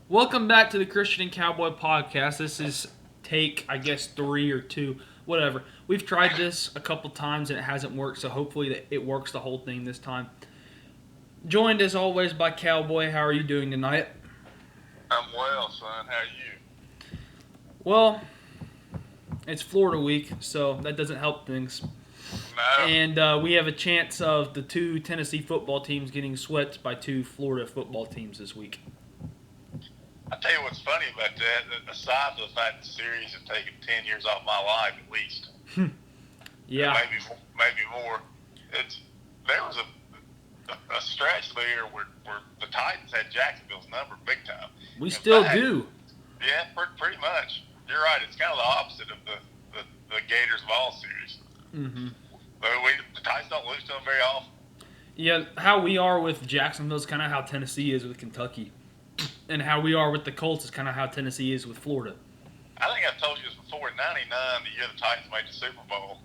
Welcome back to the Christian&Cowboy Podcast. This is take, 3 or 2, whatever. We've tried this a couple times and it hasn't worked, so hopefully it works the whole thing this time. Joined as always by Cowboy. How are you doing tonight? I'm well, son. How are you? Well, it's Florida week, so that doesn't help things. No. And we have a chance of the two Tennessee football teams getting swept by two Florida football teams this week. I'll tell you what's funny about that, aside from the fact the series have taken 10 years off my life at least. Yeah. Maybe more. There was a stretch there where the Titans had Jacksonville's number big time. We still do. Yeah, pretty much. You're right. It's kind of the opposite of the Gators Vol series. Mm-hmm. But the Titans don't lose to them very often. Yeah, how we are with Jacksonville is kind of how Tennessee is with Kentucky. And how we are with the Colts is kind of how Tennessee is with Florida. I think I've told you this before. In '99, the year the Titans made the Super Bowl,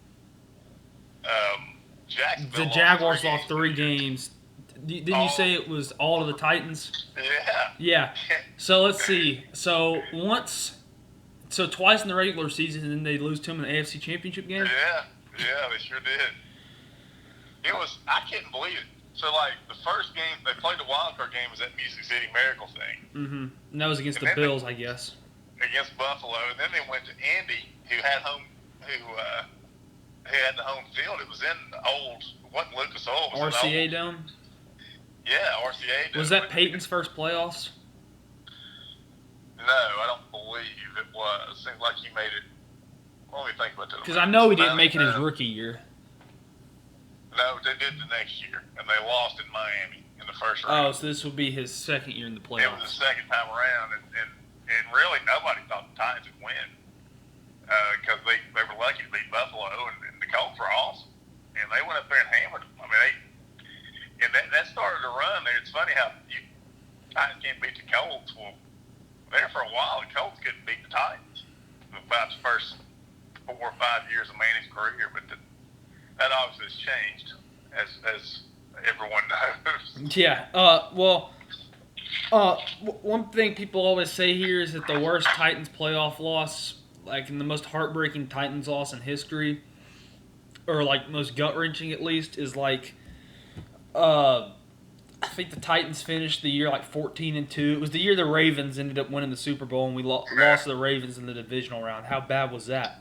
Jacksonville the Jaguars lost 3 games. Didn't you say it was all of the Titans? Yeah. Yeah. So let's see. So twice in the regular season, and then they lose to them in the AFC Championship game? Yeah, they sure did. I couldn't believe it. So, the first game, they played the wild card game was that Music City Miracle thing. Mm-hmm. And that was against the Bills, I guess. Against Buffalo. And then they went to Indy, who had the home field. It was in wasn't Lucas Oil. RCA Dome? Yeah, RCA Dome. Was that Peyton's first playoffs? No, I don't believe it was. Seems like he made it. Let me think about that. Because I know he didn't make it his rookie year. No, they did the next year, and they lost in Miami in the first round. Oh, so this would be his second year in the playoffs. It was the second time around, and really nobody thought the Titans would win because they were lucky to beat Buffalo, and the Colts were awesome, and they went up there and hammered them. I mean, that started to run there. It's funny how Titans can't beat the Colts. Well, there for a while, the Colts couldn't beat the Titans about the first 4 or 5 years of Manning's career, but that obviously has changed, as everyone knows. Yeah. One thing people always say here is that the worst Titans playoff loss, in the most heartbreaking Titans loss in history, or most gut-wrenching at least, is I think the Titans finished the year 14-2. It was the year the Ravens ended up winning the Super Bowl, and we lost to the Ravens in the divisional round. How bad was that?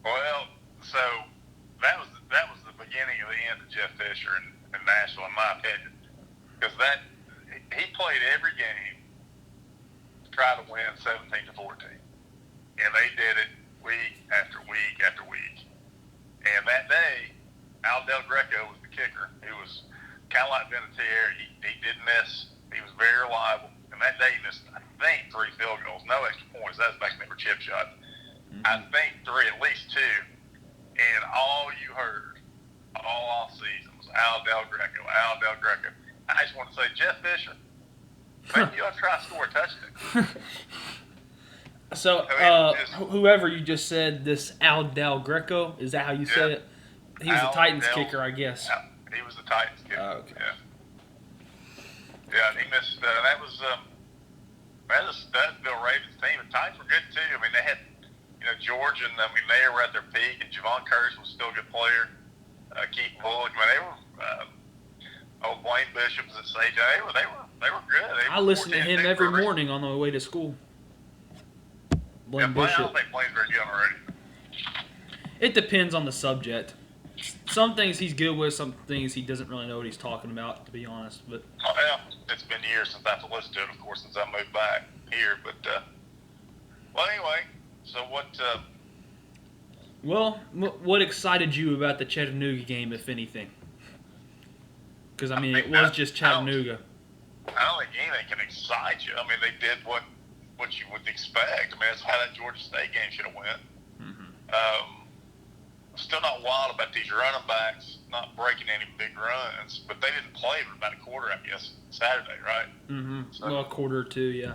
Well, so that was the beginning of the end of Jeff Fisher in Nashville, in my opinion, because he played every game to try to win 17-14, and they did it week after week after week. And that day, Al Del Greco was the kicker. He was kind of like Vinatieri. He didn't miss. He was very reliable. And that day he missed, I think, 3 field goals. No extra points. That was back when they were chip shots. Mm-hmm. I think 3, at least 2. And all you heard all off season was Al Del Greco. I just want to say, Jeff Fisher, maybe you ought to try to score a touchdown. So, whoever you just said, this Al Del Greco, is that how you say it? He was the Titans kicker, I guess. He was the Titans kicker. Oh, okay. Yeah, he missed. That was a Studville Ravens team. The Titans were good too. I mean, they had George, and they were at their peak, and Javon Curse was still a good player. Keith Bullock, they were. Blaine Bishop was at Sage. They were good. I listen to him every morning on the way to school. Blaine Bishop. I don't think Blaine's very good already. It depends on the subject. Some things he's good with, some things he doesn't really know what he's talking about, to be honest. But it's been years since I've listened to it, of course, since I moved back here. But anyway, so what? What excited you about the Chattanooga game, if anything? Because it was just Chattanooga. I don't think anything can excite you. I mean, they did what you would expect. I mean, that's how that Georgia State game should have went. Mm-hmm. Still not wild about these running backs not breaking any big runs, but they didn't play for about a quarter, I guess, Saturday, right? Mm-hmm. So, a quarter or two, yeah.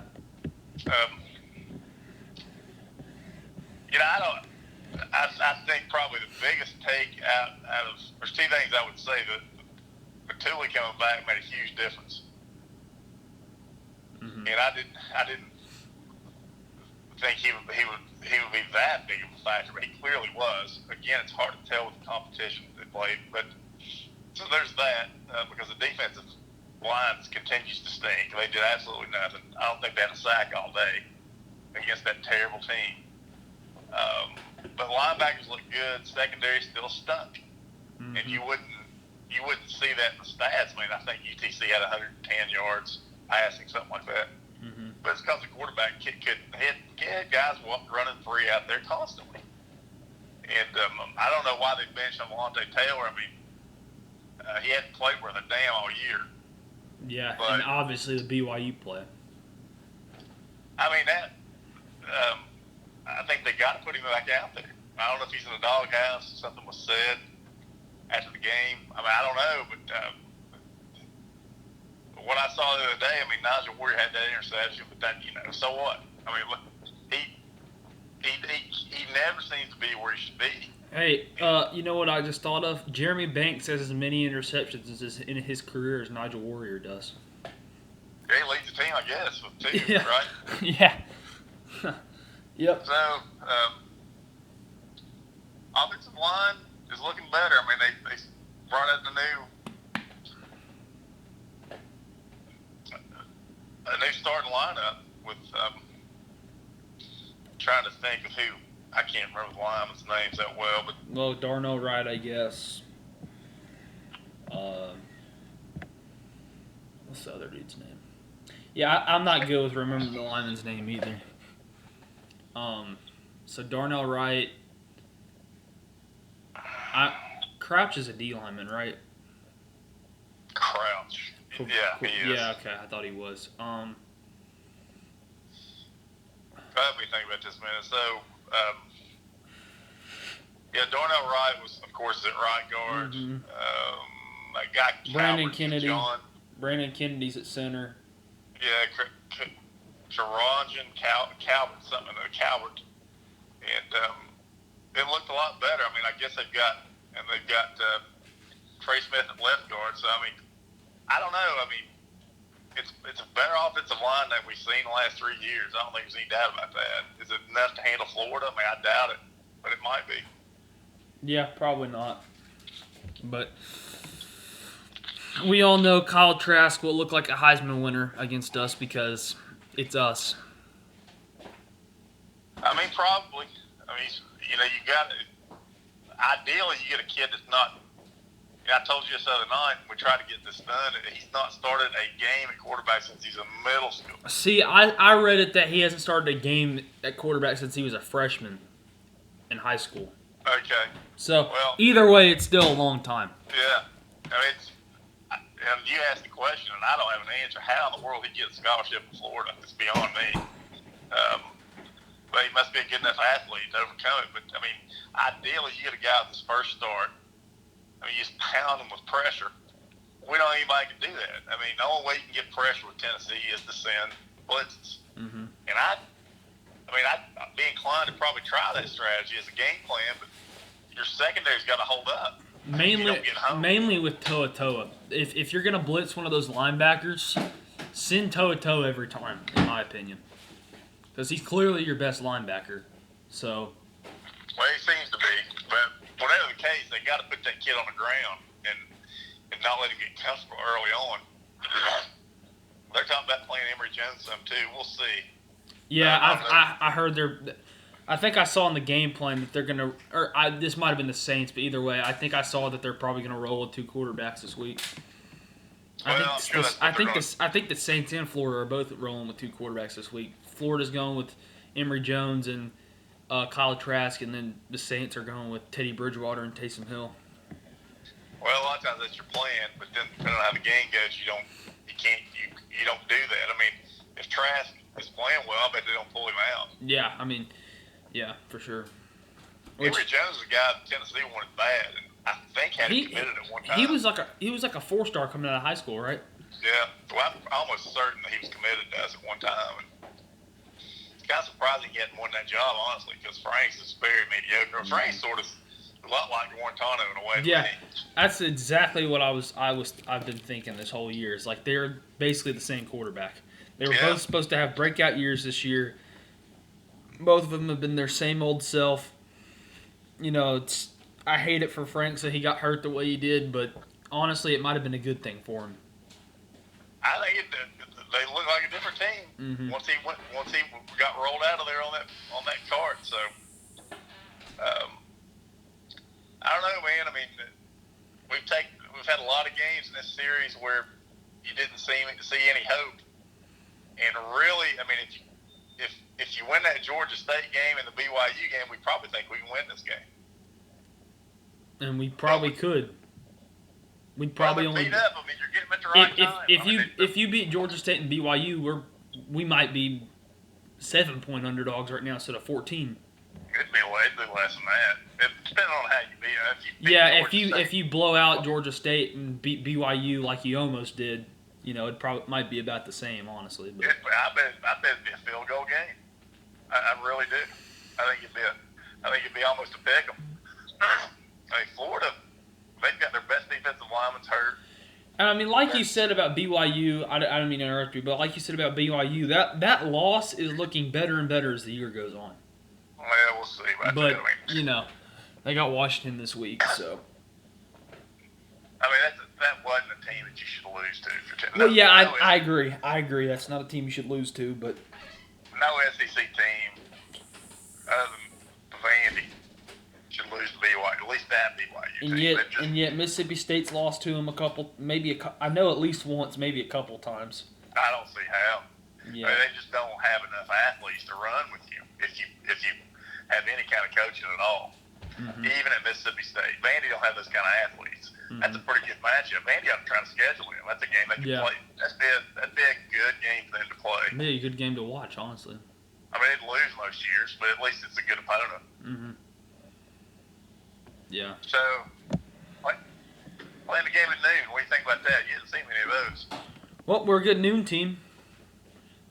I think probably the biggest take out of there's 2 things I would say. The Tuli coming back made a huge difference. Mm-hmm. And I didn't think he would be that big of a factor, but he clearly was. Again, it's hard to tell with the competition they played, but so there's that because the defensive line continues to stink. They did absolutely nothing. I don't think they had a sack all day against that terrible team. But linebackers look good. Secondary still stunk, and you wouldn't see that in the stats. I mean, I think UTC had 110 yards passing, something like that. But it's because the quarterback couldn't hit. Guys running free out there constantly. And I don't know why they benched Alontae Taylor. I mean, he hadn't played worth a damn all year. Yeah, but, and obviously the BYU play. I mean, I think they got to put him back out there. I don't know if he's in the doghouse. Something was said after the game. I mean, I don't know, but what I saw the other day, I mean, Nigel Warrior had that interception, but that, so what? I mean, look, he never seems to be where he should be. Hey, you know what I just thought of? Jeremy Banks has as many interceptions in his career as Nigel Warrior does. Yeah, he leads the team, I guess, with two, yeah. right? Yeah. Yep. So, offensive line is looking better. I mean, they brought in a new starting lineup with trying to think of who. I can't remember the lineman's names that well, but Darnell Wright, I guess. What's the other dude's name? Yeah, I'm not good with remembering the lineman's name either. So Darnell Wright. Crouch is a D lineman, right? Crouch. Cool. Yeah, he is. Yeah, okay, I thought he was. Let me think about this a minute. So, Darnell Wright was, of course, at right guard. A guy, Brandon Kennedy. Brandon Kennedy's at center. Yeah, Sharonjan Calvert, Calvert. And it looked a lot better. I mean, I guess they've got Trey Smith at left guard. So, I mean, I don't know. I mean, it's a better offensive line than we've seen the last 3 years. I don't think there's any doubt about that. Is it enough to handle Florida? I mean, I doubt it, but it might be. Yeah, probably not. But we all know Kyle Trask will look like a Heisman winner against us because it's us. I mean, probably. I mean, you got to – ideally, you get a kid that's not – I told you this other night, we tried to get this done. He's not started a game at quarterback since he's in middle school. See, I read it that he hasn't started a game at quarterback since he was a freshman in high school. Okay. So, either way, it's still a long time. Yeah. I mean, and you asked the question, and I don't have an answer. How in the world he gets a scholarship in Florida? It's beyond me. But he must be a good enough athlete to overcome it. But, I mean, ideally, you get a guy with his first start. I mean, you just pound him with pressure. We don't know anybody can do that. I mean, the only way you can get pressure with Tennessee is to send blitzes. And I'd be inclined to probably try that strategy as a game plan, but your secondary's got to hold up. Mainly with Toa Toa. If you're going to blitz one of those linebackers, send Toa Toa every time, in my opinion. Because he's clearly your best linebacker. So. Well, he seems to be. But whatever the case, they got to put that kid on the ground and not let him get comfortable early on. They're talking about playing Emory Jones some too. We'll see. Yeah, I heard I think I saw in the game plan that they're gonna. This might have been the Saints, but either way, I think I saw that they're probably gonna roll with 2 quarterbacks this week. I think the Saints and Florida are both rolling with 2 quarterbacks this week. Florida's going with Emory Jones and Kyle Trask, and then the Saints are going with Teddy Bridgewater and Taysom Hill. Well, a lot of times that's your plan, but then depending on how the game goes, you don't do that. I mean, if Trask is playing well, I bet they don't pull him out. Yeah, I mean, yeah, for sure. Emory Jones is a guy that Tennessee wanted bad, and I think had him committed at one time. He was like a 4-star coming out of high school, right? Yeah, well, I'm almost certain that he was committed to us at one time. And it's kind of surprising he hadn't won that job, honestly, because Frank's is very mediocre. Frank's sort of a lot like Guarantano in a way. Yeah, that's exactly what I've been thinking this whole year. It's like they're basically the same quarterback. They were both supposed to have breakout years this year. Both of them have been their same old self. You know, I hate it for Frank that he got hurt the way he did, but honestly, it might have been a good thing for him. I think they look like a different team once he got rolled out of there on that cart. So I don't know, man. I mean, we've had a lot of games in this series where you didn't see any hope, and really, I mean, if you win that Georgia State game and the BYU game, we probably think we can win this game. And we probably could. We'd probably only beat up. I mean, you're getting them at the right time. If you beat Georgia State and BYU, we might be 7-point underdogs right now instead of 14. It'd be less than that. It depends on how you beat them. If you blow out Georgia State and beat BYU like you almost did, you know, it probably might be about the same, honestly. But I bet it'd be a field goal game. I really do. I think it'd be almost a pick 'em. I mean, Florida, they've got their best defensive linemen hurt. And I mean, like you said about BYU, I don't mean to interrupt you, but like you said about BYU, that loss is looking better and better as the year goes on. Well, we'll see. But, you know, they got Washington this week, so. I mean, that wasn't a team that you should lose to. Well, yeah, I agree. I agree. That's not a team you should lose to, but. No SEC team other than Vandy should lose to BYU, at least that BYU team. And yet Mississippi State's lost to them I know at least once, maybe a couple times. I don't see how. Yeah. I mean, they just don't have enough athletes to run with you if you have any kind of coaching at all. Mm-hmm. Even at Mississippi State, Vandy don't have those kind of athletes. Mm-hmm. That's a pretty good matchup. Vandy ought to try to schedule him. That's a game they can play. That'd be a good game for them to play. It'd be a good game to watch, honestly. I mean, they'd lose most years, but at least it's a good opponent. Mm-hmm. Yeah. So, playing the game at noon, what do you think about that? You didn't see many of those. Well, we're a good noon team.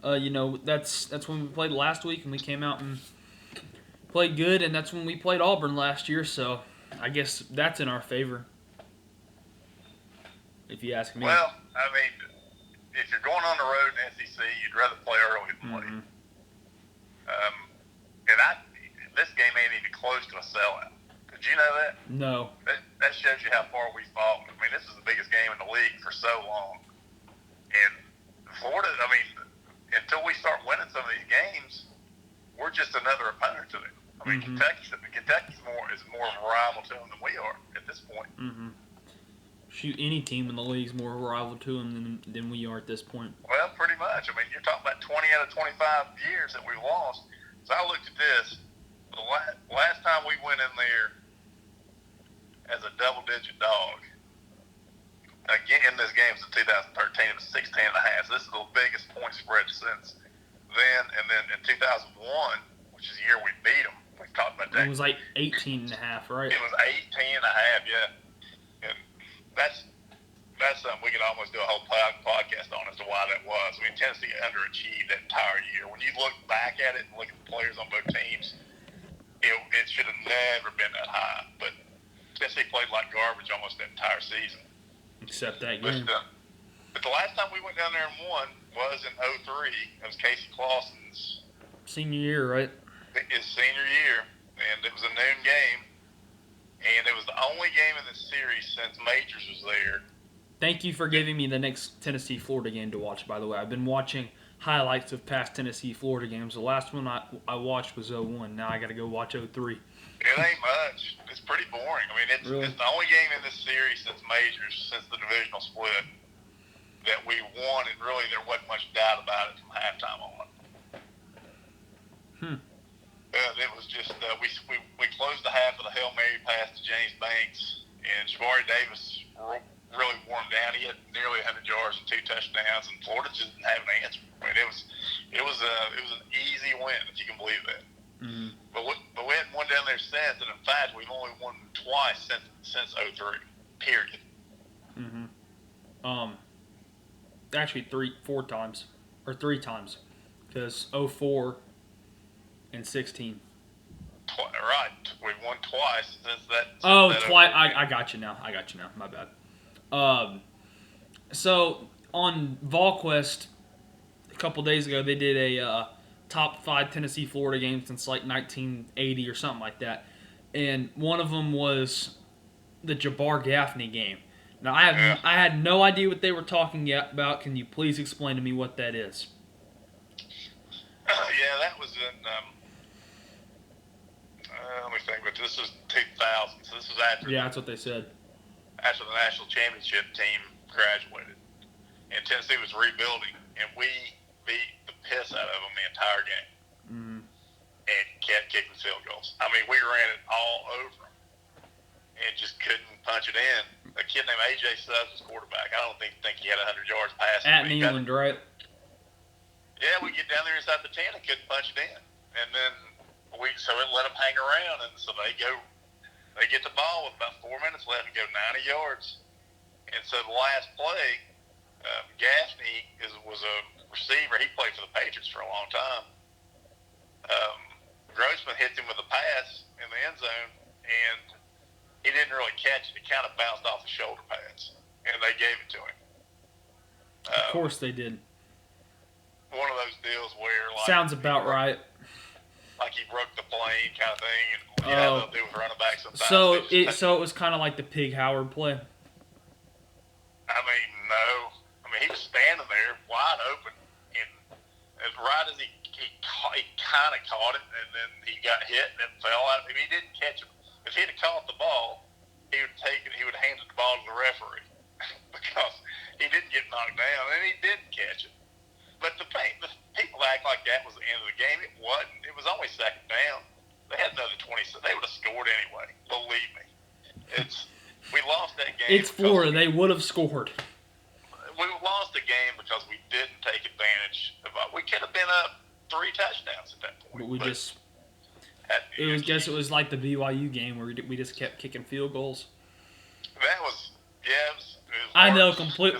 You know, that's when we played last week, and we came out and played good, and that's when we played Auburn last year, so I guess that's in our favor, if you ask me. Well, I mean, if you're going on the road in SEC, you'd rather play early than late. Mm-hmm. And this game ain't even close to a sellout. Did you know that? No. That shows you how far we've fallen. I mean, this is the biggest game in the league for so long. And Florida, I mean, until we start winning some of these games, we're just another opponent to them. I mean, mm-hmm. Kentucky's more of a rival to them than we are at this point. Mm-hmm. Shoot, any team in the league is more of a rival to them than we are at this point. Well, pretty much. I mean, you're talking about 20 out of 25 years that we've lost. So I looked at this. The last time we went in there as a double-digit dog, again, in this game was in 2013, it was 16.5. So this is the biggest point spread since then. And then in 2001, which is the year we beat them, we talked about that. It was like 18.5, right? It was 18.5, yeah. And that's something we could almost do a whole podcast on as to why that was. I mean, Tennessee underachieved that entire year. When you look back at it and look at the players on both teams, it should have never been that high. But Tennessee played like garbage almost that entire season. Except that game. But the last time we went down there and won was in 2003. It was Casey Clausen's senior year, right? His senior year. And it was a noon game. And it was the only game in the series since Majors was there. Thank you for giving me the next Tennessee-Florida game to watch, by the way. I've been watching highlights of past Tennessee-Florida games. The last one I watched was 2001. Now I got to go watch 2003. It ain't much. It's pretty boring. I mean, it's the only game in this series since Majors, since the divisional split, that we won, and really there wasn't much doubt about it from halftime on. It was just we closed the half with a Hail Mary pass to James Banks, and Jabari Davis really wore him down. He had nearly 100 yards and 2 touchdowns, and Florida just didn't have an answer. I mean, it was an easy win, if you can believe that. Mm-hmm. But we hadn't won down there since, and in fact, we've only won twice since 2003. Period. Mm-hmm. Actually, 3 times, because 2004 and 2016. Right, we've won twice since that. Twice. I got you now. My bad. So on VolQuest, couple days ago they did a top 5 Tennessee Florida games since like 1980 or something like that, and one of them was the Jabbar Gaffney game. Now I had no idea what they were talking about. Can you please explain to me what that is? Yeah, that was in. Let me think. But this was 2000. So this was after. Yeah, that's what they said. After the national championship team graduated, and Tennessee was rebuilding, and we beat the piss out of them the entire game, and kept kicking field goals. I mean, we ran it all over them, and just couldn't punch it in. A kid named A.J. Stubbs was quarterback. I don't think he had 100 yards passing. At England, right? Yeah, we get down there inside the 10 and couldn't punch it in, and then so it let them hang around, and so they get the ball with about 4 minutes left and go 90 yards, and so the last play. Gaffney was a receiver. He played for the Patriots for a long time. Grossman hit him with a pass in the end zone, and he didn't really catch it. It kind of bounced off the shoulder pads, and they gave it to him. Of course they did. One of those deals where, like, sounds about right. Like he broke the plane kind of thing, and they'll do with running backs sometimes. So it was kind of like the Pig Howard play. I mean, no. I mean, he was standing there wide open, and right as he kind of caught it, and then he got hit and it fell out. I mean, he didn't catch it. If he'd have caught the ball, he would have handed the ball to the referee because he didn't get knocked down, and he didn't catch it. But the people act like that was the end of the game. It wasn't. It was only second down. They had another 20, so they would have scored anyway. Believe me. We lost that game. It's Florida. They would have scored. We lost the game because we didn't take advantage of it. We could have been up 3 touchdowns at that point. But it was like the BYU game where we just kept kicking field goals. That was, yeah. It was I know,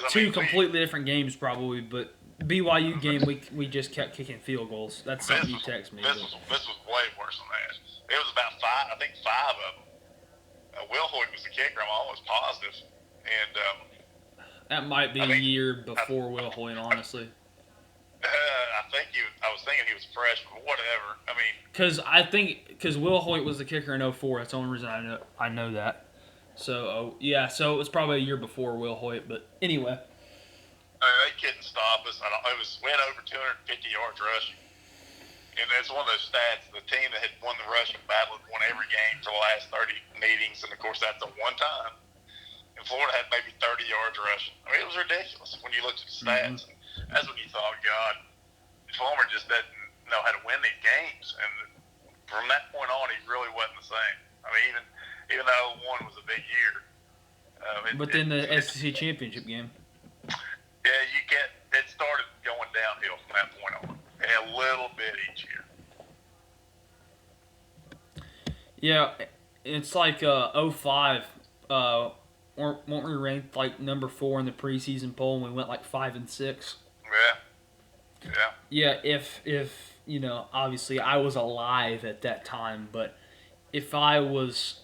two completely different games probably, but BYU game we just kept kicking field goals. That's something you text me. This was way worse than that. It was about 5 of them. Will Hoyt was the kicker. I'm almost positive, and that might be a year before Will Hoyt, honestly. I was thinking he was a freshman, whatever. I mean, because Will Hoyt was the kicker in 2004. That's the only reason I know that. So so it was probably a year before Will Hoyt. But anyway, they couldn't stop us. We had over 250 yards rushing, and that's one of those stats. The team that had won the rushing battle had won every game for the last 30 meetings, and of course that's the one time. And Florida had maybe 30 yards rushing. I mean, it was ridiculous when you looked at the stats. And that's when you thought, God, Fulmer just doesn't know how to win these games. And from that point on, he really wasn't the same. I mean, even though 2001 was a big year. But then the SEC championship game. Yeah, it started going downhill from that point on. A little bit each year. Yeah, it's like 05. Weren't we ranked like number 4 in the preseason poll, and we went like 5 and 6? Yeah. Yeah. If obviously I was alive at that time, but if I was,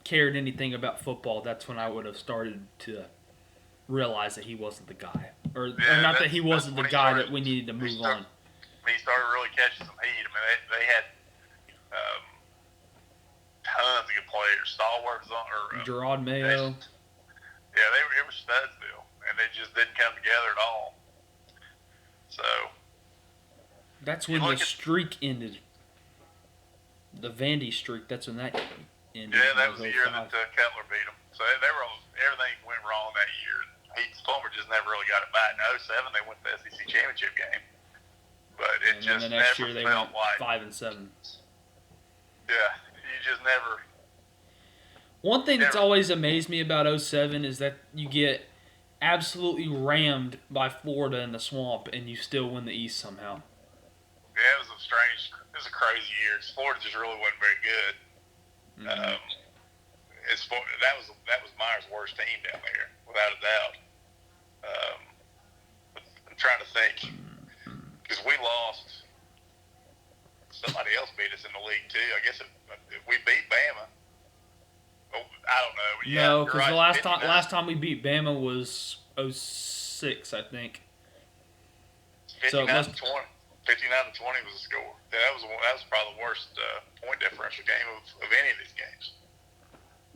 cared anything about football, that's when I would have started to realize that he wasn't the guy, or not that he wasn't the guy that we needed to move on. He started really catching some heat. I mean, they had. Tons of good players. Stalwarts Gerard Mayo. They were Studsville, and they just didn't come together at all. So that's when the streak ended. The Vandy streak. That's when that ended. Yeah, that was the year that Cutler beat them. So everything went wrong that year. Fulmer just never really got it back. In 2007, they went to the SEC championship game, but it just the next never year they felt went like 5 and 7. Yeah. You just never. One thing that's always amazed me about 2007 is that you get absolutely rammed by Florida in the swamp, and you still win the East somehow. Yeah, it was a crazy year. Florida just really wasn't very good. Mm-hmm. That was Meyer's worst team down there, without a doubt. I'm trying to think, because we lost. Somebody else beat us in the league too. I guess if we beat Bama. Oh, I don't know. No, because the last time we beat Bama was 2006, I think. So 59-20. 59-20 was the score. Yeah, that was probably the worst point differential game of any of these games.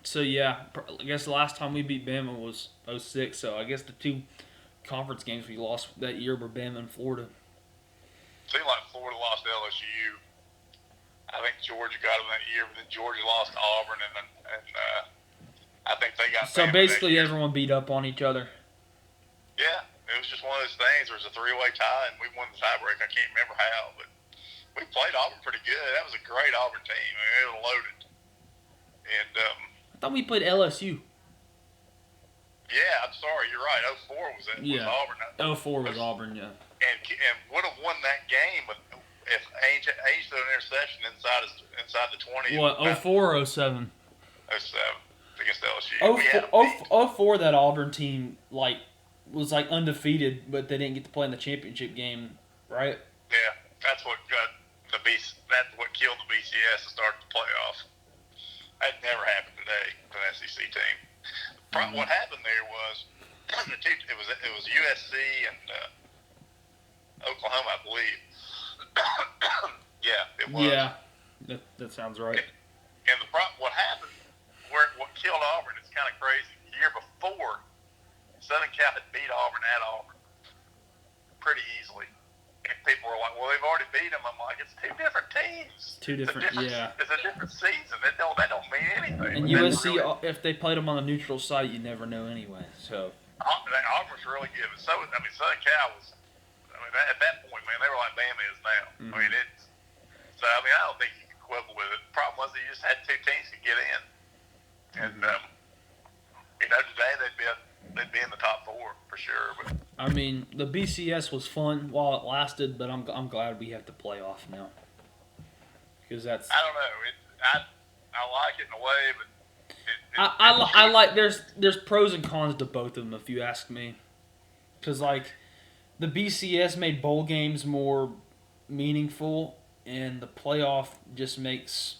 So yeah, I guess the last time we beat Bama was 06. So I guess the two conference games we lost that year were Bama and Florida. Seemed like Florida lost to LSU. I think Georgia got them that year, but then Georgia lost to Auburn, and I think they got. So Bama basically, everyone beat up on each other. Yeah, it was just one of those things. There was a 3-way tie, and we won the tiebreak. I can't remember how, but we played Auburn pretty good. That was a great Auburn team. I mean, it was loaded. And I thought we played LSU. yeah, I'm sorry, you're right. 04 was Auburn. 04 was Auburn, yeah. And would have won that game if Ainge threw an interception inside the 20. What, 04 or 07? 07 against LSU. 04, that Auburn team was undefeated, but they didn't get to play in the championship game, right? Yeah, that's what killed the BCS to start the playoff. That never happened today with an SEC team. What happened there was it was USC and Oklahoma, I believe. Yeah, it was. Yeah, that sounds right. And what happened, what killed Auburn, it's kind of crazy. The year before, Southern Cal had beat Auburn at Auburn pretty easily. And people were like, well, they've already beat them. I'm like, it's two different teams. Yeah. It's a different season. That don't mean anything. And USC, if they played them on the neutral site, you never know anyway. So Auburn's really good. Southern Cal was. At that point, man, they were like Bama is now. Mm-hmm. I don't think you can quibble with it. The problem was they just had two teams to get in, and today they'd be in the top four for sure. But the BCS was fun while it lasted, but I'm glad we have the playoff now because that's. I don't know. I like it in a way, but I like there's pros and cons to both of them if you ask me, because the BCS made bowl games more meaningful, and the playoff just makes.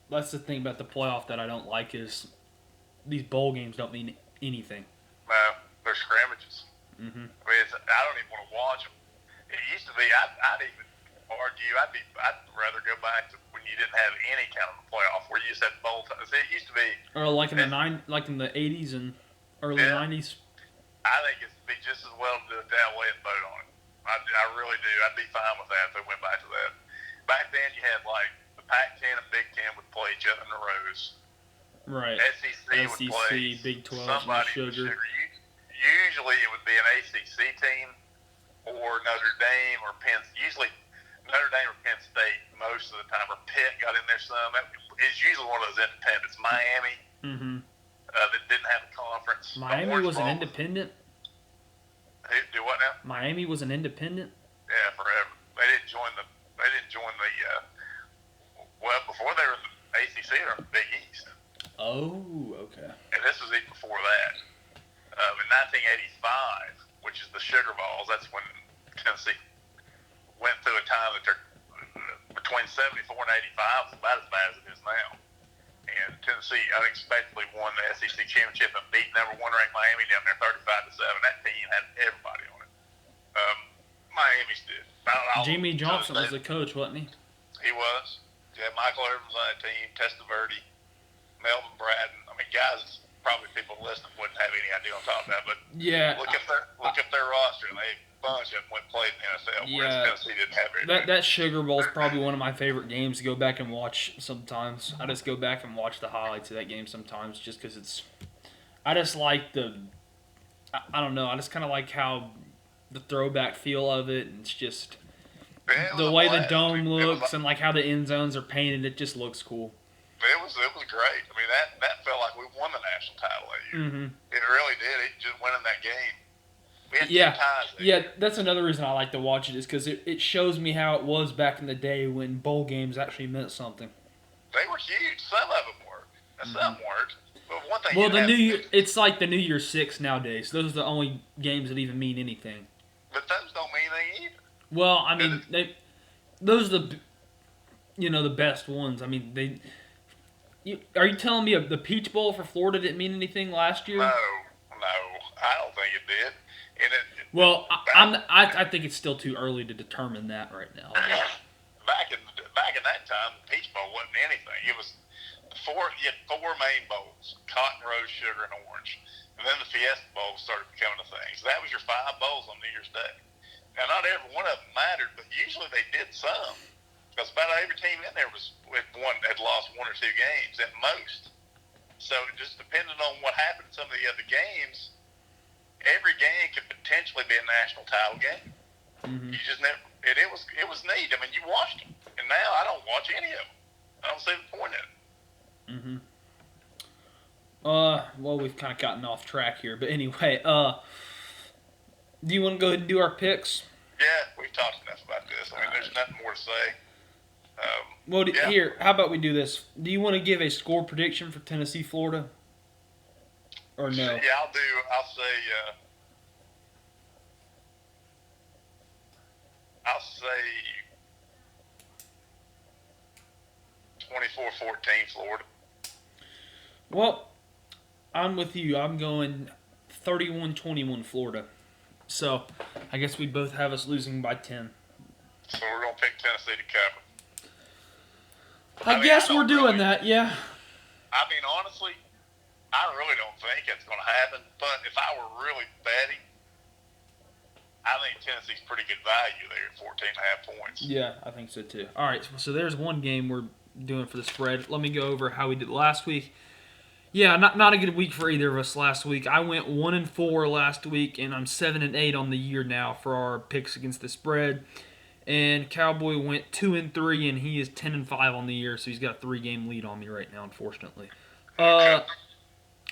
That's the thing about the playoff that I don't like is these bowl games don't mean anything. No, they're scrimmages. Mm-hmm. I don't even want to watch them. It used to be. I'd even argue. I'd rather go back to when you didn't have any kind of a playoff where you just had bowl time. See, it used to be. Or like in the 80s and early 90s. I think it'd be just as well to do it that way and vote on it. I really do. I'd be fine with that if they went back to that. Back then, you had the Pac-10 and Big Ten would play each other in the rows. Right. SEC would play Big 12, somebody Sugar. Usually, it would be an ACC team or Notre Dame or Penn. Usually, Notre Dame or Penn State most of the time, or Pitt got in there some. It's usually one of those independents. Miami. Mm-hmm. That didn't have a conference. Miami was an independent? Do what now? Miami was an independent? Yeah, forever. They didn't join the well, before they were in the ACC, they were in the Big East. Oh, okay. And this was even before that. In 1985, which is the Sugar Balls, that's when Tennessee went through a time that they're between 74 and 85 was about as bad as it is now. And Tennessee unexpectedly won the SEC championship and beat number 1 ranked Miami down there 35-7. That team had everybody on it. Miami's did. Jimmy Johnson was the coach, wasn't he? He was. Yeah, Michael Irvin was on that team. Testaverde, Melvin Bratton. Guys, probably people listening wouldn't have any idea on top of that. But yeah, look at their roster, and a bunch of them went and played in the NFL. Yeah, Tennessee didn't have it. That Sugar Bowl is probably one of my favorite games to go back and watch sometimes. I just go back and watch the highlights of that game sometimes just because it's. I just like I don't know. I just kind of like how the throwback feel of it, and it's just the way the dome looks and how the end zones are painted. It just looks cool. It was great. That felt like we won the national title that year. Mm-hmm. It really did. It just winning that game. We had 2 ties that year. That's another reason I like to watch it is because it shows me how it was back in the day when bowl games actually meant something. They were huge. Some of them were. Some weren't. But one thing it's like the New Year's Six nowadays. Those are the only games that even mean anything. But those don't mean anything either. Well, those are the best ones. Are you telling me the Peach Bowl for Florida didn't mean anything last year? No, I don't think it did. And Well, I think it's still too early to determine that right now. Back in that time, the Peach Bowl wasn't anything. It was you had four main bowls: cotton, rose, sugar, and orange. And then the Fiesta Bowl started becoming a thing. So that was your 5 bowls on New Year's Day. Now, not every one of them mattered, but usually they did some. Because about every team in there had lost 1 or 2 games at most. So just depending on what happened in some of the other games, every game could potentially be a national title game. Mm-hmm. You just never. It was neat. I mean, you watched them, and now I don't watch any of them. I don't see the point in it. Mm-hmm. Well, we've kind of gotten off track here, but anyway, do you want to go ahead and do our picks? Yeah, we've talked enough about this. I mean, there's nothing more to say. Here, how about we do this? Do you want to give a score prediction for Tennessee, Florida? Or no? Yeah, I'll say 24-14 Florida. Well, I'm with you. I'm going 31-21 Florida. So, I guess we both have us losing by 10. So we're going to pick Tennessee to cover. I guess we're doing that, yeah. I mean, honestly, I really don't think it's going to happen. But if I were really betting, I think Tennessee's pretty good value there at 14.5 points. Yeah, I think so too. All right, so there's one game we're doing for the spread. Let me go over how we did last week. Yeah, not a good week for either of us last week. I went 1-4 last week, and I'm 7-8 on the year now for our picks against the spread. And Cowboy went 2-3, and he is 10-5 on the year, so he's got a 3-game lead on me right now, unfortunately. All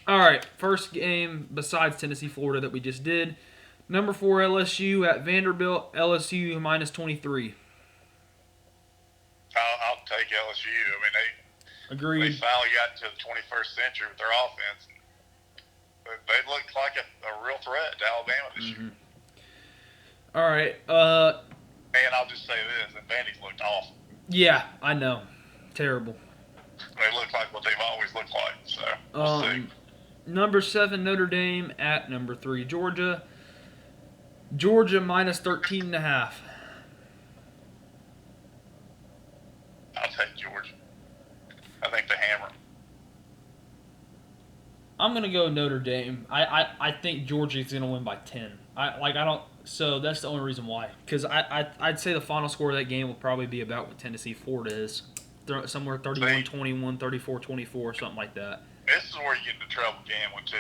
right, first game besides Tennessee, Florida that we just did. Number 4 LSU at Vanderbilt. LSU minus 23. I'll take LSU. I mean, Agreed. They finally got to the 21st century with their offense. They looked like a real threat to Alabama this year. All right. And I'll just say this, the Vandy's looked awful. Yeah, I know. Terrible. They look like what they've always looked like, so we'll see. Number 7 Notre Dame at number 3 Georgia. Georgia minus 13.5. I'll take Georgia. I think the hammer. I'm gonna go Notre Dame. I think Georgia's gonna win by 10. So that's the only reason why. Because I'd say the final score of that game will probably be about what Tennessee Florida is, somewhere 31-21, 34-24, something like that. This is where you get into trouble gambling too.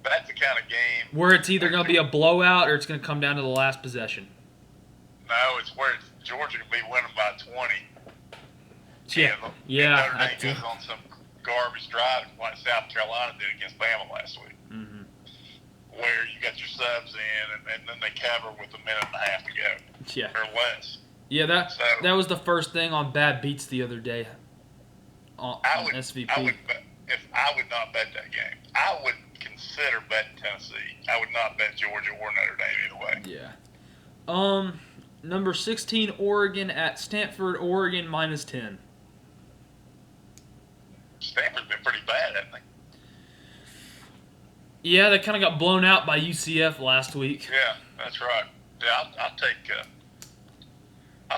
That's the kind of game where it's either gonna be a blowout or it's gonna come down to the last possession. No, it's where Georgia could be winning by 20. Yeah. Notre Dame goes on some garbage drive like South Carolina did against Bama last week, where you got your subs in and then they cover with a minute and a half to go, or less. Yeah, that was the first thing on Bad Beats the other day on SVP. I would not bet that game. I would consider betting Tennessee. I would not bet Georgia or Notre Dame either way. Yeah. Number 16 Oregon at Stanford. Oregon minus 10. Stanford's been pretty bad, hasn't they? Yeah, they kind of got blown out by UCF last week. Yeah, that's right. Yeah, I'll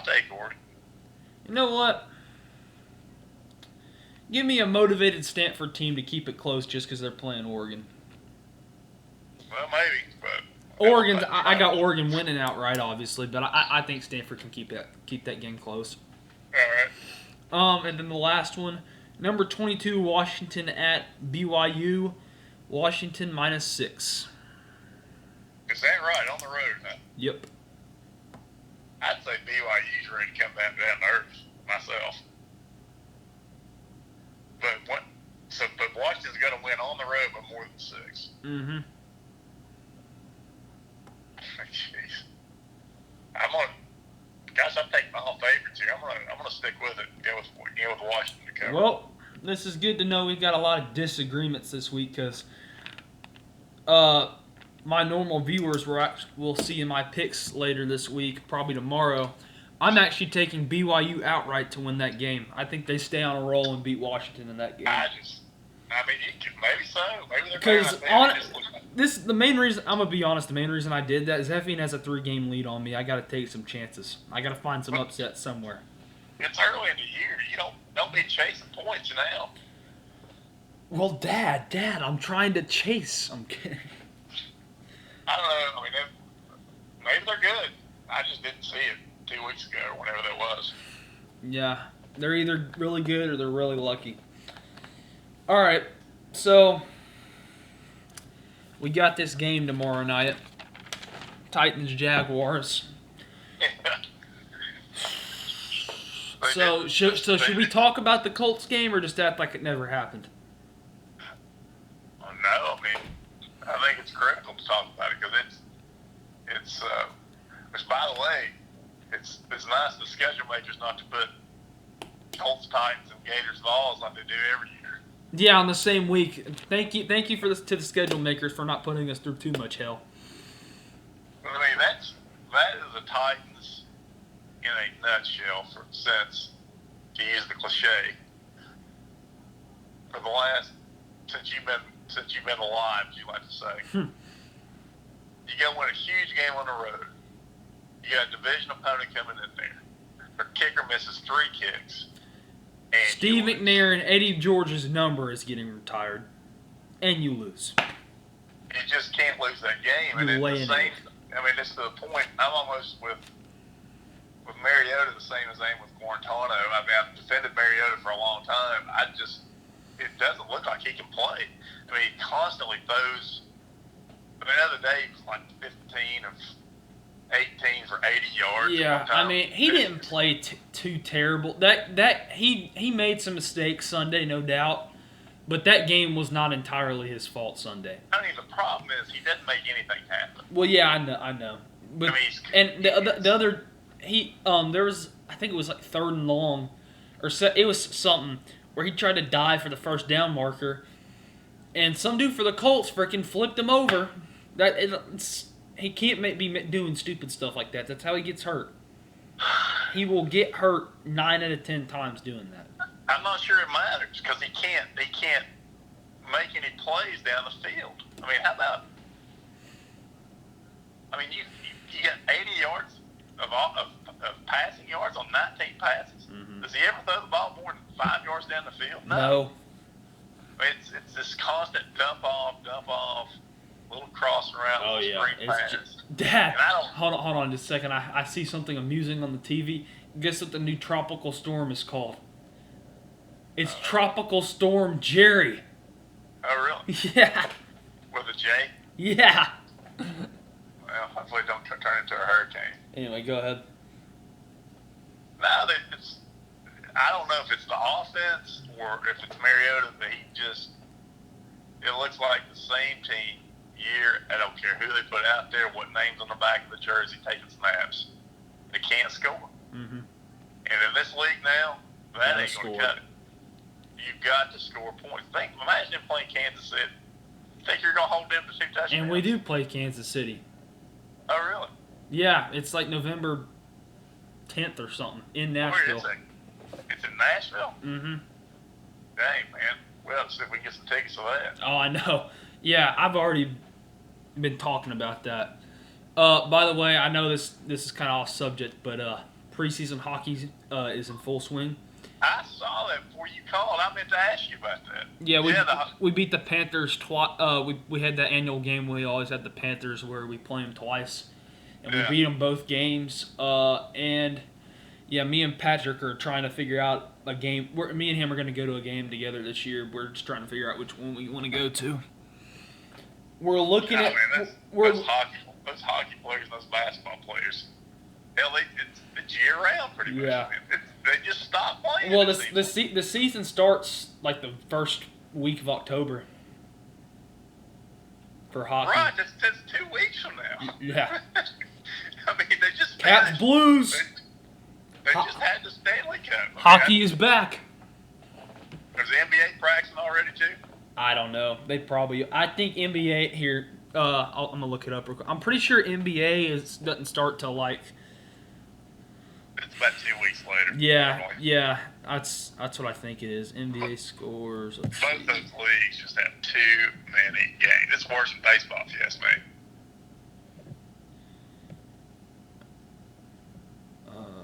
take Oregon. You know what? Give me a motivated Stanford team to keep it close just because they're playing Oregon. Well, maybe, but I got Oregon winning outright, obviously, but I think Stanford can keep that game close. All right. And then the last one, number 22 Washington at BYU. Washington minus 6. Is that right? On the road, huh? Yep. I'd say BYU's ready to come back down to earth myself. But Washington's going to win on the road by more than 6. Mm-hmm. Jeez. I'm taking all favorites here. I'm gonna stick with it. Go with Washington to cover. Well, this is good to know. We've got a lot of disagreements this week because my normal viewers will see in my picks later this week, probably tomorrow. I'm actually taking BYU outright to win that game. I think they stay on a roll and beat Washington in that game. Maybe so. Maybe they're because the main reason, I'm going to be honest, the main reason I did that is Effian has a 3-game lead on me. I got to take some chances. I got to find some upsets somewhere. It's early in the year. You don't be chasing points now. Well, Dad, I'm trying to chase. I'm kidding. I don't know. I mean, maybe they're good. I just didn't see it 2 weeks ago or whenever that was. Yeah, they're either really good or they're really lucky. All right, so we got this game tomorrow night. Titans-Jaguars. So should we talk about the Colts game or just act like it never happened? No, I mean, I think it's critical to talk about it because which by the way, it's nice the schedule makers not to put Colts, Titans, and Gators Vols like they do every year. Yeah, on the same week. Thank you to the schedule makers for not putting us through too much hell. I mean, that is the Titans in a nutshell since, to use the cliche, for the last since you've been alive, as you like to say. You got to win a huge game on the road. You got a division opponent coming in there. Their kicker misses 3 kicks. And Steve McNair and Eddie George's number is getting retired, and you lose. You just can't lose that game. And it's the same. I mean, it's to the point. I'm almost with Mariota the same as I am with Guarantano. I mean, I've defended Mariota for a long time. It doesn't look like he can play. I mean, he constantly throws. I mean, the other day he was like 15 of 18 for 80 yards. Yeah, I mean, he didn't play too terrible. He made some mistakes Sunday, no doubt, but that game was not entirely his fault Sunday. I mean, the problem is he doesn't make anything happen. Well, yeah, I know. But I mean, there was, I think it was like 3rd and long, it was something where he tried to dive for the first down marker, and some dude for the Colts freaking flipped him over. He can't be doing stupid stuff like that. That's how he gets hurt. He will get hurt 9 out of 10 times doing that. I'm not sure it matters because he can't make any plays down the field. I mean, how about? I mean, you got 80 yards of passing yards on 19 passes. Mm-hmm. Does he ever throw the ball more than 5 yards down the field? No. I mean, it's this constant dump off, little cross around, screen pass. Dad, hold on just a second. I see something amusing on the TV. Guess what the new tropical storm is called? It's Tropical Storm Jerry. Oh, really? Yeah. With a J? Yeah. Well, hopefully it don't turn into a hurricane. Anyway, go ahead. No, I don't know if it's the offense or if it's Mariota, but it looks like the same team year. I don't care who they put out there, what names on the back of the jersey taking snaps. They can't score. Mm-hmm. And in this league now, that ain't going to cut it. You've got to score points. Imagine them playing Kansas City. Think you're going to hold them to 2 touchdowns? And we do play Kansas City. Oh, really? Yeah, it's like November 10th or something in Nashville. Where is it? It's in Nashville? Mm-hmm. Dang, man. We'll have to see if we can get some tickets for that. Oh, I know. Yeah, I've already been talking about that. By the way, I know this is kind of off subject, but preseason hockey is in full swing. I saw that before you called. I meant to ask you about that. Yeah, we beat the Panthers twice. We had that annual game where we always had the Panthers where we play them twice, and we beat them both games. And yeah, me and Patrick are trying to figure out a game. Me and him are going to go to a game together this year. We're just trying to figure out which one we want to go to. We're looking at those hockey players, those basketball players. Hell, it's year round pretty much. Yeah. They just stop playing. Well, the season starts like the first week of October for hockey. Right, that's 2 weeks from now. Yeah. I mean, they just Caps Blues. They just had the Stanley Cup. Hockey is back. Is the NBA practicing already too? I don't know. I think NBA here. I'm gonna look it up real quick. I'm pretty sure NBA doesn't start till like. It's about 2 weeks later. Yeah, Normally. yeah. That's what I think it is. NBA scores. Both those leagues just have too many games. It's worse than baseball, if you ask me.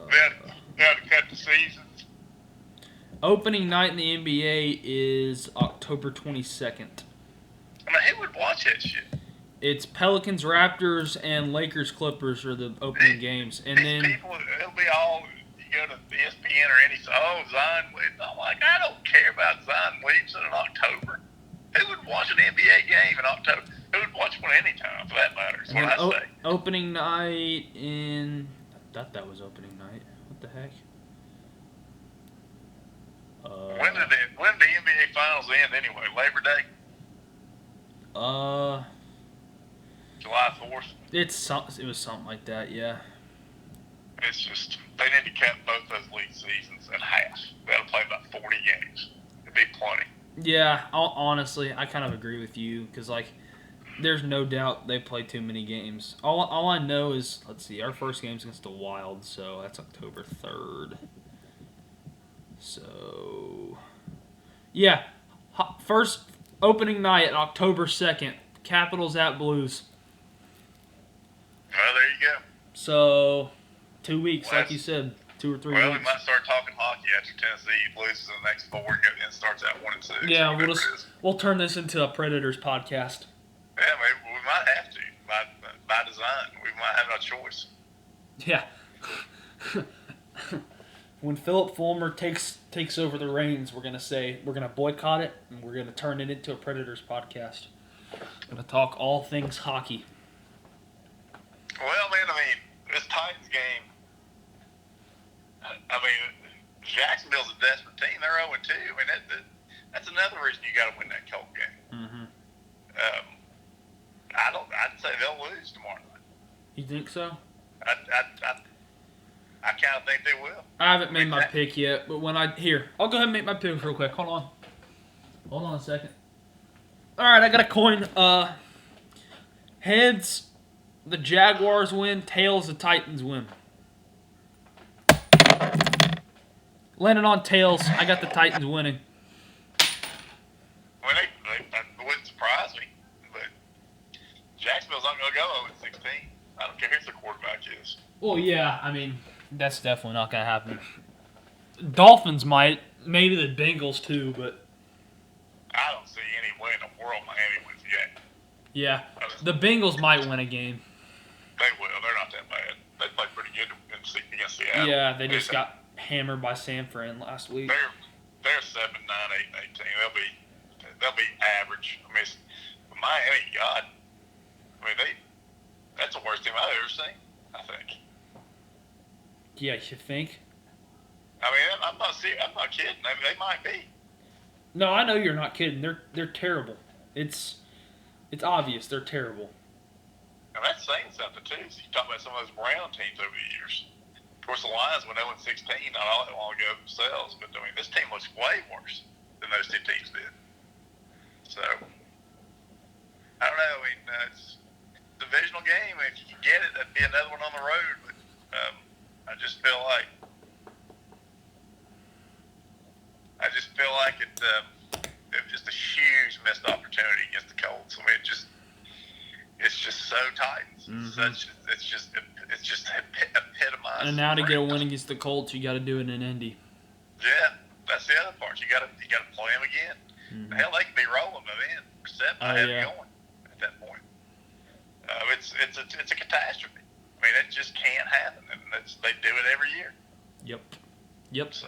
They had to cut the seasons. Opening night in the NBA is October 22nd. I mean, who would watch that shit? It's Pelicans, Raptors, and Lakers, Clippers are the opening games, and These then people, it'll be all. You go to ESPN or any. Zion Williamson. I'm like, I don't care about Zion Williamson in October. Who would watch an NBA game in October? Who would watch one any time, for that matter? Is what I say. Opening night in. I thought that was opening night. What the heck? When did the NBA Finals end anyway? Labor Day? July 4th? It was something like that, yeah. It's just, they need to cut both those league seasons in half. They ought to play about 40 games. It'd be plenty. Yeah, honestly, I kind of agree with you, because, there's no doubt they play too many games. All I know is, let's see, our first game's against the Wild, so that's October 3rd. So, yeah, first opening night, October 2nd, Capitals at Blues. Well, there you go. So, 2 weeks, like you said, 2 or 3 weeks. Well, we might start talking hockey after Tennessee loses in the next 4 and starts out 1-6. Yeah, we'll turn this into a Predators podcast. Yeah, maybe we might have to by design. We might have no choice. Yeah. When Philip Fulmer takes over the reins, we're gonna boycott it, and we're gonna turn it into a Predators podcast. We're gonna talk all things hockey. Well, man, this Titans game. Jacksonville's a desperate team. They're 0-2. That's another reason you got to win that Colt game. Mm-hmm. I'd say they'll lose tomorrow night. You think so? I kind of think they will. I haven't made my pick yet, but I'll go ahead and make my pick real quick. Hold on a second. All right, I got a coin. Heads, the Jaguars win. Tails, the Titans win. Landing on tails. I got the Titans winning. Well, they wouldn't surprise me, but Jacksonville's not going to go 0-16. I don't care who the quarterback is. Well, yeah, that's definitely not going to happen. Dolphins might, maybe the Bengals too, but I don't see any way in the world Miami wins the game. Yeah, the Bengals might win a game. They will. They're not that bad. They played pretty good against Seattle. Yeah, they just got hammered by San Fran last week. They're 7, 9, 8, 18. They'll be average. Miami, God, that's the worst team I've ever seen, I think. Yeah, you think? I'm not kidding. They might be. No, I know you're not kidding. They're terrible. It's obvious they're terrible. And that's saying something too. So you talk about some of those Brown teams over the years. Of course, the Lions went 0-16 not all that long ago themselves, but this team looks way worse than those two teams did. So I don't know. It's a divisional game. If you can get it, that'd be another one on the road. But I just feel like it was just a huge missed opportunity against the Colts. It's just so tight. Mm-hmm. It's just epitomized. And now to get a win against the Colts, you got to do it in Indy. Yeah, that's the other part. You got to play them again. Mm-hmm. Hell, they can be rolling by then. Going at that point. It's a catastrophe. It just can't happen, and they do it every year. Yep. So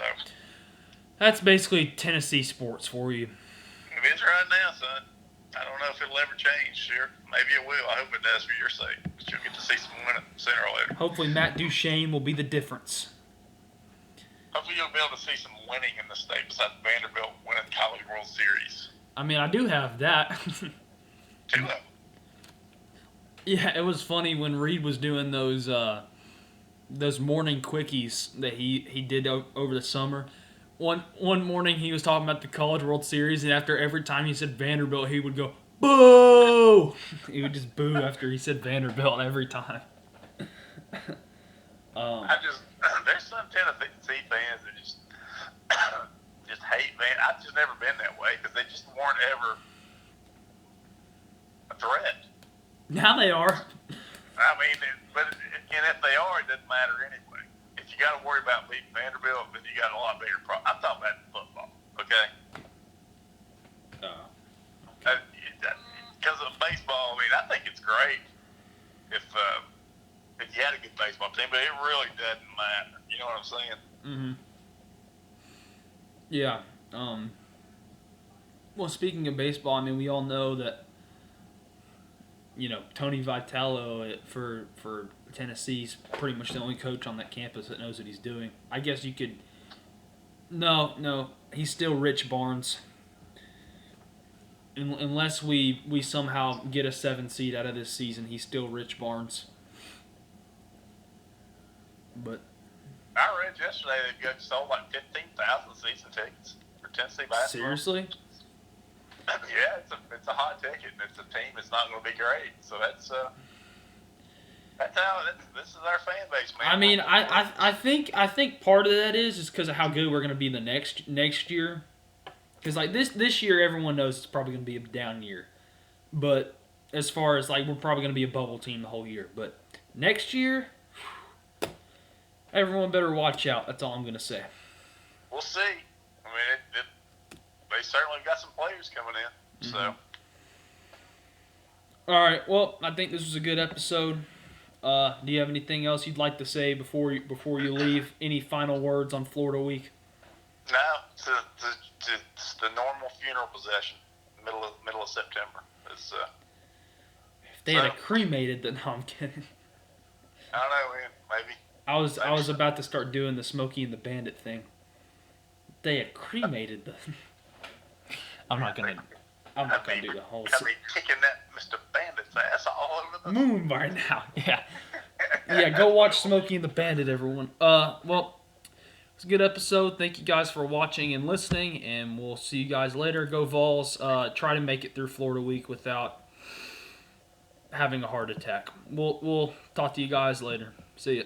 that's basically Tennessee sports for you. It is right now, son. I don't know if it'll ever change. Sure, maybe it will. I hope it does for your sake. But you'll get to see some winning sooner or later. Hopefully, Matt Duchene will be the difference. Hopefully, you'll be able to see some winning in the state besides Vanderbilt winning the College World Series. I do have that. 2 of them. Yeah, it was funny when Reed was doing those morning quickies that he did over the summer. One morning he was talking about the College World Series, and after every time he said Vanderbilt, he would go, boo! He would just boo after he said Vanderbilt every time. They're there's some Tennessee fans that just just hate man. I've just never been that way because they just weren't ever a threat. Now they are. I mean, and if they are, it doesn't matter anyway. If you got to worry about beating Vanderbilt, then you got a lot bigger problem. I'm talking about football, okay? Because of baseball, I mean, I think it's great if you had a good baseball team, but it really doesn't matter. You know what I'm saying? Mm-hmm. Yeah. Well, speaking of baseball, I mean, we all know that, you know, Tony Vitello for Tennessee's pretty much the only coach on that campus that knows what he's doing. I guess you could. No, he's still Rich Barnes. Unless we somehow get a 7 seed out of this season, he's still Rich Barnes. But I read yesterday they sold like 15,000 season tickets for Tennessee basketball. Seriously? Yeah, it's a hot ticket, and it's a team that's not going to be great. So this is our fan base, man. I mean, I think part of that is because of how good we're going to be the next year. Because like this year, everyone knows it's probably going to be a down year. But as far as like we're probably going to be a bubble team the whole year. But next year, everyone better watch out. That's all I'm going to say. We'll see. I mean, they certainly got some players coming in. So. Mm-hmm. All right. Well, I think this was a good episode. Do you have anything else you'd like to say before you leave? Any final words on Florida Week? No, it's the normal funeral procession, middle of September. It's, if they had cremated, then no, I'm kidding. I don't know, man. Maybe. I was about to start doing the Smokey and the Bandit thing. They had cremated the. I'm not gonna do the whole. I'd be kicking that Mr. Bandit's ass all over the moon by now. Yeah, go watch Smokey and the Bandit, everyone. Well, it's a good episode. Thank you guys for watching and listening, and we'll see you guys later. Go Vols. Try to make it through Florida Week without having a heart attack. We'll talk to you guys later. See ya.